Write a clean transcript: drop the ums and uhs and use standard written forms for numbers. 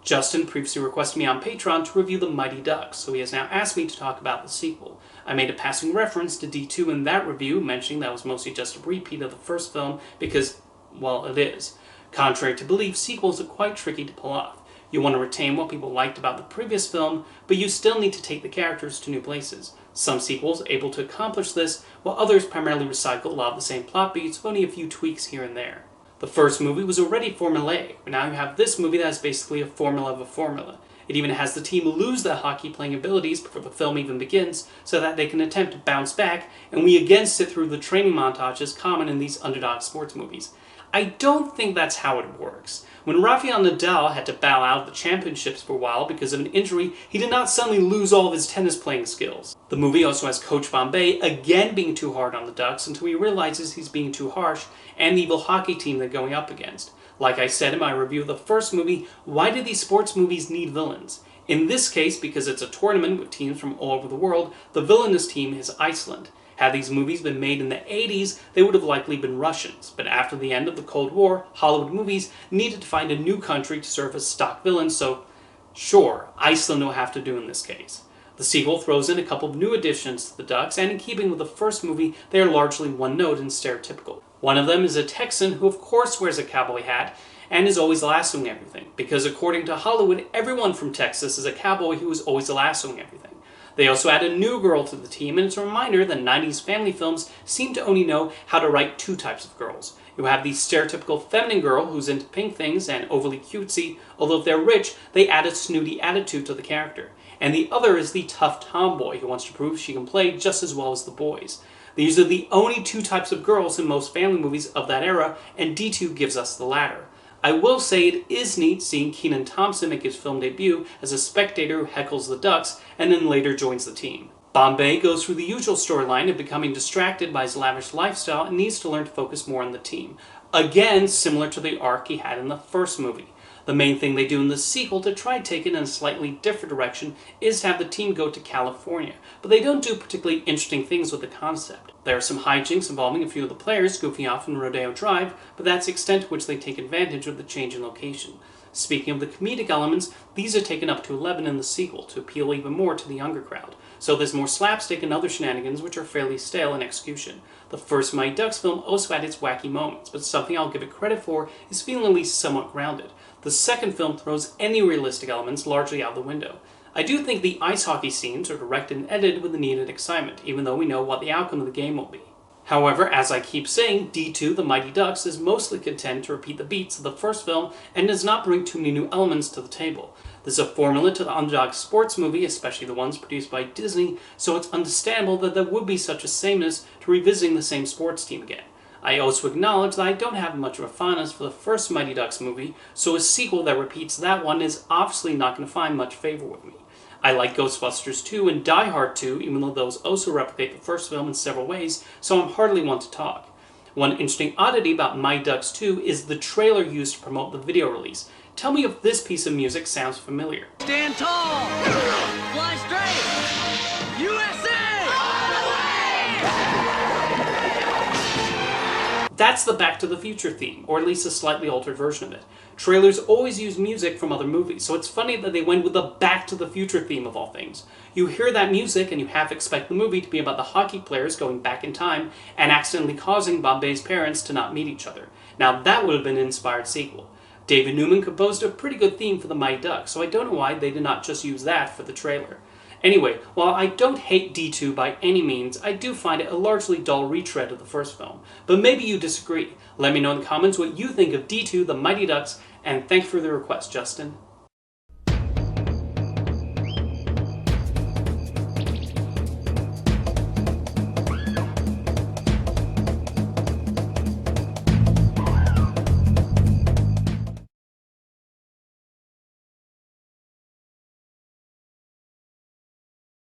Justin previously requested me on Patreon to review The Mighty Ducks, so he has now asked me to talk about the sequel. I made a passing reference to D2 in that review, mentioning that it was mostly just a repeat of the first film because, well, it is. Contrary to belief, sequels are quite tricky to pull off. You want to retain what people liked about the previous film, but you still need to take the characters to new places. Some sequels are able to accomplish this, while others primarily recycle a lot of the same plot beats with only a few tweaks here and there. The first movie was already formulaic, but now you have this movie that is basically a formula of a formula. It even has the team lose their hockey playing abilities before the film even begins, so that they can attempt to bounce back, and we again sit through the training montages common in these underdog sports movies. I don't think that's how it works. When Rafael Nadal had to bow out of the championships for a while because of an injury, he did not suddenly lose all of his tennis playing skills. The movie also has Coach Bombay again being too hard on the Ducks until he realizes he's being too harsh, and the evil hockey team they're going up against. Like I said in my review of the first movie, why do these sports movies need villains? In this case, because it's a tournament with teams from all over the world, the villainous team is Iceland. Had these movies been made in the 80s, they would have likely been Russians, but after the end of the Cold War, Hollywood movies needed to find a new country to serve as stock villains, so sure, Iceland will have to do in this case. The sequel throws in a couple of new additions to the Ducks, and in keeping with the first movie, they are largely one-note and stereotypical. One of them is a Texan who of course wears a cowboy hat, and is always lassoing everything, because according to Hollywood, everyone from Texas is a cowboy who is always lassoing everything. They also add a new girl to the team, and it's a reminder that 90s family films seem to only know how to write two types of girls. You have the stereotypical feminine girl who's into pink things and overly cutesy, although if they're rich, they add a snooty attitude to the character. And the other is the tough tomboy who wants to prove she can play just as well as the boys. These are the only two types of girls in most family movies of that era, and D2 gives us the latter. I will say it is neat seeing Kenan Thompson make his film debut as a spectator who heckles the Ducks and then later joins the team. Bombay goes through the usual storyline of becoming distracted by his lavish lifestyle and needs to learn to focus more on the team. Again, similar to the arc he had in the first movie. The main thing they do in the sequel to try to take it in a slightly different direction is to have the team go to California, but they don't do particularly interesting things with the concept. There are some hijinks involving a few of the players goofing off in Rodeo Drive, but that's the extent to which they take advantage of the change in location. Speaking of the comedic elements, these are taken up to 11 in the sequel to appeal even more to the younger crowd. So there's more slapstick and other shenanigans which are fairly stale in execution. The first Mighty Ducks film also had its wacky moments, but something I'll give it credit for is feeling at least somewhat grounded. The second film throws any realistic elements largely out the window. I do think the ice hockey scenes are directed and edited with the needed excitement, even though we know what the outcome of the game will be. However, as I keep saying, D2 The Mighty Ducks is mostly content to repeat the beats of the first film and does not bring too many new elements to the table. There's a formula to the underdog sports movie, especially the ones produced by Disney, so it's understandable that there would be such a sameness to revisiting the same sports team again. I also acknowledge that I don't have much of a fondness for the first Mighty Ducks movie, so a sequel that repeats that one is obviously not going to find much favor with me. I like Ghostbusters 2 and Die Hard 2, even though those also replicate the first film in several ways, so I'm hardly one to talk. One interesting oddity about Mighty Ducks 2 is the trailer used to promote the video release. Tell me if this piece of music sounds familiar. Stand tall! Fly straight! USA! That's the Back to the Future theme, or at least a slightly altered version of it. Trailers always use music from other movies, so it's funny that they went with the Back to the Future theme of all things. You hear that music and you half expect the movie to be about the hockey players going back in time and accidentally causing Bombay's parents to not meet each other. Now that would have been an inspired sequel. David Newman composed a pretty good theme for the Mighty Ducks, so I don't know why they did not just use that for the trailer. Anyway, while I don't hate D2 by any means, I do find it a largely dull retread of the first film. But maybe you disagree. Let me know in the comments what you think of D2 The Mighty Ducks, and thanks for the request, Justin.